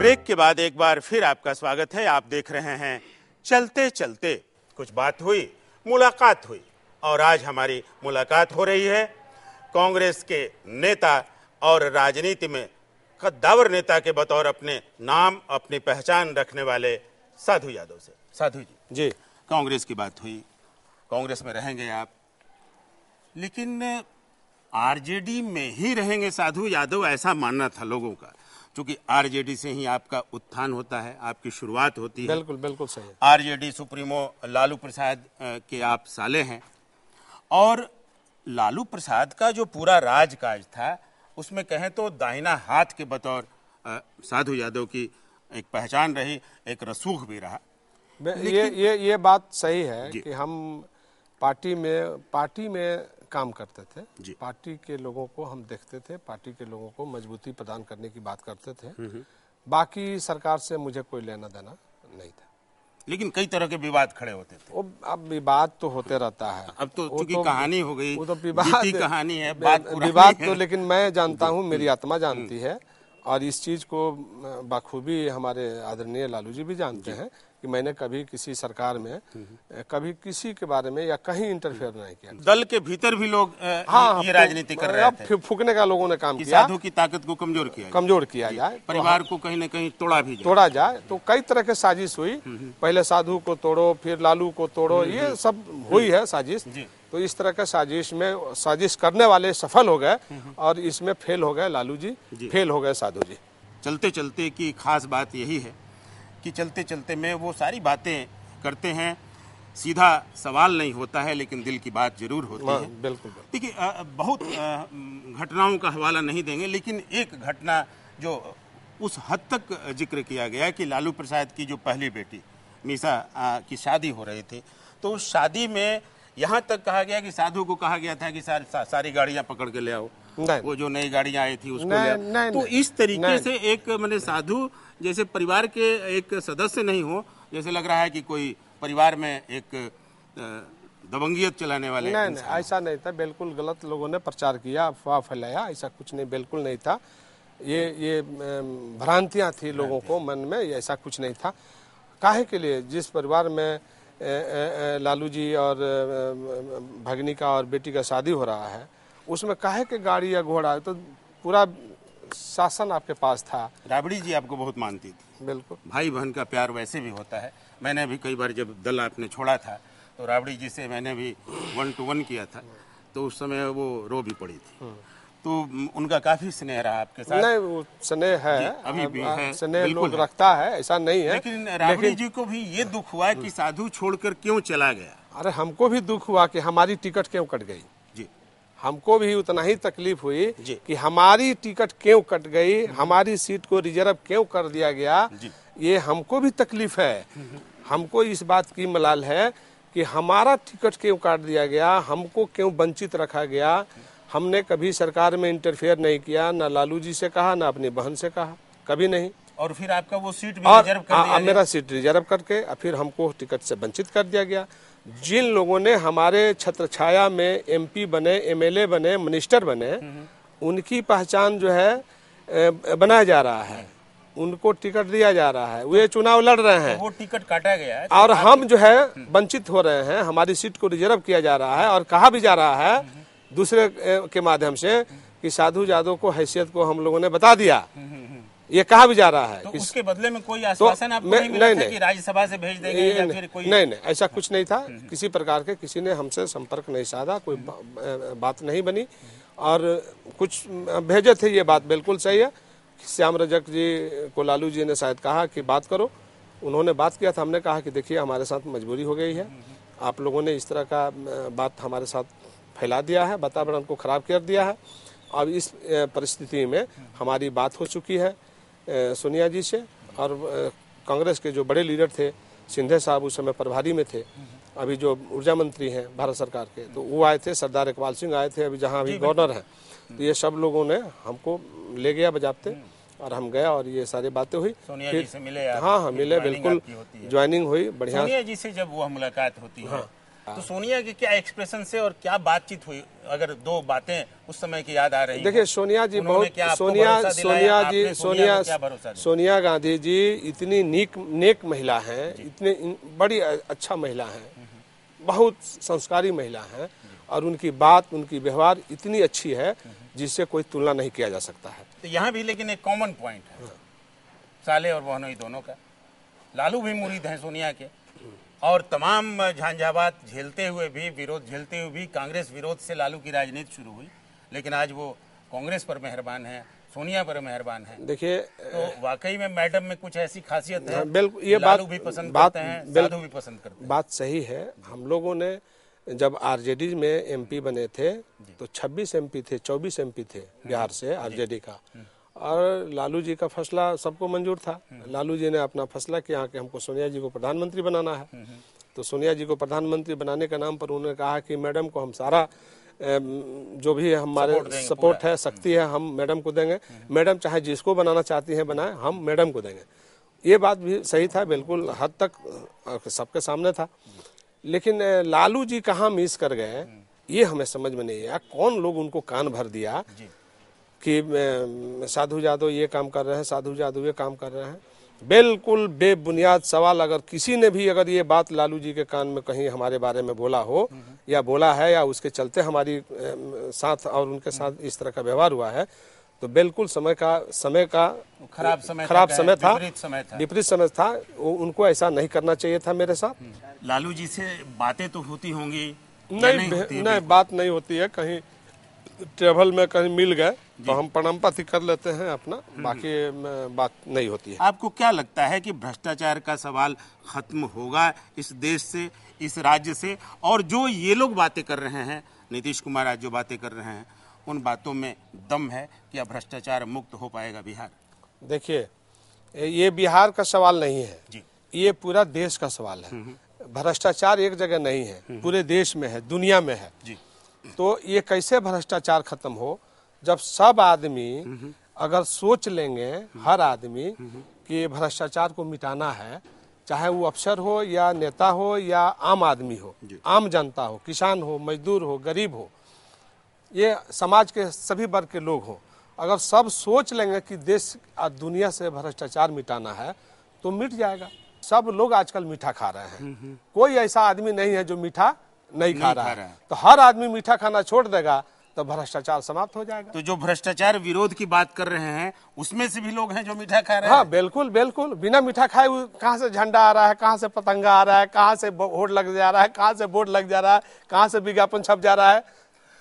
Break के बाद एक बार फिर आपका स्वागत है। आप देख रहे हैं चलते चलते। कुछ बात हुई, मुलाकात हुई, और आज हमारी मुलाकात हो रही है कांग्रेस के नेता और राजनीति में कद्दावर नेता के बतौर अपने नाम अपनी पहचान रखने वाले साधु यादव से। साधु जी, कांग्रेस की बात हुई, कांग्रेस में रहेंगे आप, लेकिन आरजेडी में ही रहेंगे साधु यादव, ऐसा मानना था लोगों का, क्योंकि आरजेडी से ही आपका उत्थान होता है, आपकी शुरुआत होती है। बिल्कुल बिल्कुल सही है। आरजेडी सुप्रीमो लालू प्रसाद के आप साले हैं, और लालू प्रसाद का जो पूरा राजकाज था उसमें कहें तो दाहिना हाथ के बतौर साधु यादव की एक पहचान रही, एक रसूख भी रहा। ये बात सही है कि हम पार्टी में काम करते थे, पार्टी के लोगों को हम देखते थे, पार्टी के लोगों को मजबूती प्रदान करने की बात करते थे। बाकी सरकार से मुझे कोई लेना देना नहीं था, लेकिन कई तरह के विवाद खड़े होते थे। अब विवाद तो होते रहता है, अब तो चूंकि कहानी हो गई, वो तो विवाद कहानी है, विवाद तो, लेकिन मैं जानता हूँ, मेरी आत्मा जानती है, और इस चीज को बखूबी हमारे आदरणीय लालू जी भी जानते हैं कि मैंने कभी किसी सरकार में कभी किसी के बारे में या कहीं इंटरफेयर नहीं किया। दल के भीतर भी लोग ये राजनीति कर रहे थे, फूकने का लोगों ने काम किया, साधु की ताकत को कमजोर किया जाए, परिवार को कहीं न कहीं तोड़ा जाए। तो कई तरह के साजिश हुई, पहले साधु को तोड़ो, फिर लालू को तोड़ो, ये सब हुई है साजिश। तो इस तरह के साजिश करने वाले सफल हो गए, और इसमें फेल हो गए लालू जी, फेल हो गए साधु जी। चलते चलते की खास बात यही है कि चलते चलते में वो सारी बातें करते हैं, सीधा सवाल नहीं होता है, लेकिन दिल की बात जरूर होती है। बिल्कुल। देखिए, बहुत घटनाओं का हवाला नहीं देंगे, लेकिन एक घटना जो उस हद तक जिक्र किया गया कि लालू प्रसाद की जो पहली बेटी मीसा की शादी हो रही थी, तो उस शादी में यहाँ तक कहा गया कि साधु को कहा गया था कि सारी गाड़ियां पकड़ के ले आओ, वो जो नई गाड़ियां आई थी उसको ले आओ। तो इस तरीके से एक मैंने साधु जैसे परिवार के एक सदस्य नहीं हो, जैसे लग रहा है कि कोई परिवार में एक दबंगियत चलाने वाले। नहीं, ऐसा नहीं था, बिल्कुल गलत लोगों ने प्रचार किया, अफवाह फैलाया, ऐसा कुछ नहीं, बिल्कुल नहीं था। ये भ्रांतियां थी लोगों को मन में, ऐसा कुछ नहीं था। काहे के लिए जिस परिवार में लालू जी और भगनी का और बेटी का शादी हो रहा है, उसमें काहे के गाड़ी या घोड़ा, तो पूरा शासन आपके पास था। राबड़ी जी आपको बहुत मानती थी। बिल्कुल, भाई बहन का प्यार वैसे भी होता है। मैंने भी कई बार जब दल आपने छोड़ा था तो राबड़ी जी से मैंने भी 1-to-1 किया था, तो उस समय वो रो भी पड़ी थी। तो उनका काफी स्नेह रहा आपके साथ। नहीं, वो स्नेह है, अभी भी है, स्नेह लोग रखता है, ऐसा नहीं है। लेकिन राबड़ी जी को भी ये दुख हुआ कि साधु छोड़कर क्यों चला गया। अरे हमको भी दुख हुआ कि हमारी टिकट क्यों कट गई, हमको भी उतना ही तकलीफ हुई कि हमारी टिकट क्यों कट गई, हमारी सीट को रिजर्व क्यों कर दिया गया, ये हमको भी तकलीफ है। हमको इस बात की मलाल है कि हमारा टिकट क्यों काट दिया गया, हमको क्यों वंचित रखा गया। हमने कभी सरकार में इंटरफेयर नहीं किया, ना लालू जी से कहा, ना अपनी बहन से कहा, कभी नहीं। और फिर आपका वो सीट भी रिजर्व कर दिया गया। मेरा सीट रिजर्व करके फिर हमको टिकट से वंचित कर दिया गया। जिन लोगों ने हमारे छत्र छाया में एमपी बने, एमएलए बने, मिनिस्टर बने, उनकी पहचान जो है बनाया जा रहा है, उनको टिकट दिया जा रहा है, वे चुनाव लड़ रहे हैं, तो वो टिकट काटा गया है, और हम जो है वंचित हो रहे हैं। हमारी सीट को रिजर्व किया जा रहा है, और कहा भी जा रहा है दूसरे के माध्यम से कि साधु यादव को हैसियत को हम लोगों ने बता दिया, ये कहा भी जा रहा है। तो उसके बदले में कोई आश्वासन आपको नहीं मिला था कि राज्यसभा से भेज देंगे या फिर कोई? नहीं, ऐसा कुछ नहीं था। किसी प्रकार के किसी ने हमसे संपर्क नहीं साधा, कोई बात नहीं बनी, और कुछ भेजे थे, ये बात बिल्कुल सही है। श्याम रजक जी को लालू जी ने शायद कहा कि बात करो, उन्होंने बात किया था। हमने कहा कि देखिए हमारे साथ मजबूरी हो गई है, आप लोगों ने इस तरह का बात हमारे साथ फैला दिया है, वातावरण को खराब कर दिया है। अब इस परिस्थिति में हमारी बात हो चुकी है सोनिया जी से, और कांग्रेस के जो बड़े लीडर थे, सिंधे साहब उस समय प्रभारी में थे, अभी जो ऊर्जा मंत्री हैं भारत सरकार के, तो वो आए थे, सरदार इकबाल सिंह आए थे, अभी जहां अभी गवर्नर हैं। तो ये सब लोगों ने हमको ले गया बजाते, और हम गया, और ये सारी बातें हुई। सोनिया जी से मिले आप? हाँ, मिले, बिल्कुल ज्वाइनिंग हुई, बढ़िया। सोनिया जी से जब वो मुलाकात होती है तो सोनिया के क्या एक्सप्रेशन से और क्या बातचीत हुई, अगर दो बातें उस समय की याद आ रही हैं? देखिए सोनिया जी बहुत सोनिया गांधी जी इतनी नेक महिला हैं, इतने बड़ी अच्छा महिला हैं, बहुत संस्कारी महिला हैं और उनकी बात, उनकी व्यवहार इतनी अच्छी है जिससे कोई तुलना नहीं किया जा सकता है। तो यहाँ भी लेकिन एक कॉमन पॉइंट है साले और बहनोई दोनों का। लालू भी मुरीद हैं सोनिया के और तमाम झांझावात झेलते हुए भी, विरोध झेलते हुए भी, कांग्रेस विरोध से लालू की राजनीति शुरू हुई, लेकिन आज वो कांग्रेस पर मेहरबान है, सोनिया पर मेहरबान है। देखिए तो वाकई में मैडम में कुछ ऐसी खासियत है, बिल्कुल ये लालू भी पसंद करते हैं, साधु भी पसंद करते हैं। बात सही है। हम लोगों ने जब आरजेडी में एमपी बने थे तो 26 एमपी थे, 24 एमपी थे बिहार से आरजेडी का, और लालू जी का फैसला सबको मंजूर था। लालू जी ने अपना फैसला किया कि हमको सोनिया जी को प्रधानमंत्री बनाना है। तो सोनिया जी को प्रधानमंत्री बनाने के नाम पर उन्होंने कहा कि मैडम को हम सारा जो भी हमारे सपोर्ट है, शक्ति है, हम मैडम को देंगे। मैडम चाहे जिसको बनाना चाहती हैं बनाए, हम मैडम को देंगे। ये बात भी सही था, बिल्कुल हद तक सबके सामने था। लेकिन लालू जी कहाँ मिस कर गए ये हमें समझ में नहीं आया। कौन लोग उनको कान भर दिया कि साधु जादव ये काम कर रहे हैं, साधु जादव ये काम कर रहे हैं। बिल्कुल बेबुनियाद सवाल। अगर किसी ने भी अगर ये बात लालू जी के कान में कहीं हमारे बारे में बोला हो या बोला है या उसके चलते हमारी साथ और उनके साथ इस तरह का व्यवहार हुआ है तो बिल्कुल समय का खराब समय था, विपरीत समय था। उनको ऐसा नहीं करना चाहिए था मेरे साथ। लालू जी से बातें तो होती होंगी? नहीं, बात नहीं होती है। कहीं ट्रेवल में कहीं मिल गए तो हम प्रणाम पाती कर लेते हैं अपना, बाकी बात नहीं होती है। आपको क्या लगता है कि भ्रष्टाचार का सवाल खत्म होगा इस देश से, इस राज्य से? और जो ये लोग बातें कर रहे हैं, नीतीश कुमार आज जो बातें कर रहे हैं, उन बातों में दम है कि अब भ्रष्टाचार मुक्त हो पाएगा बिहार? देखिए ये बिहार का सवाल नहीं है जी, ये पूरा देश का सवाल है। भ्रष्टाचार एक जगह नहीं है, पूरे देश में है, दुनिया में है जी। तो ये कैसे भ्रष्टाचार खत्म हो जब सब आदमी अगर सोच लेंगे, हर आदमी कि भ्रष्टाचार को मिटाना है, चाहे वो अफसर हो या नेता हो या आम आदमी हो, आम जनता हो, किसान हो, मजदूर हो, गरीब हो, ये समाज के सभी वर्ग के लोग हो, अगर सब सोच लेंगे कि देश और दुनिया से भ्रष्टाचार मिटाना है तो मिट जाएगा। सब लोग आजकल मीठा खा रहे हैं, कोई ऐसा आदमी नहीं है जो मीठा नहीं खा रहा है। तो हर आदमी मीठा खाना छोड़ देगा तो भ्रष्टाचार समाप्त हो जाएगा। तो जो भ्रष्टाचार विरोध की बात कर रहे हैं उसमें से भी लोग हैं जो मीठा खा रहे हैं? हाँ बिल्कुल बिल्कुल। बिना मीठा खाए कहाँ से झंडा आ रहा है, कहाँ से पतंगा आ रहा है, कहाँ से होड़ लग जा रहा है, कहाँ से बोर्ड लग जा रहा है, कहाँ से विज्ञापन छप जा रहा है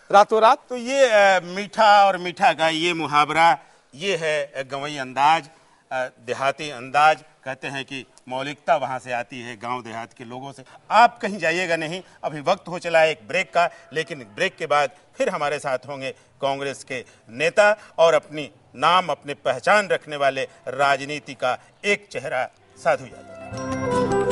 रातों रात। तो ये मीठा और मीठा का ये मुहावरा, ये है गंवई अंदाज, देहाती अंदाज। कहते हैं कि मौलिकता वहां से आती है गांव देहात के लोगों से। आप कहीं जाइएगा नहीं, अभी वक्त हो चला है एक ब्रेक का, लेकिन ब्रेक के बाद फिर हमारे साथ होंगे कांग्रेस के नेता और अपनी नाम, अपनी पहचान रखने वाले राजनीति का एक चेहरा साधु यादव।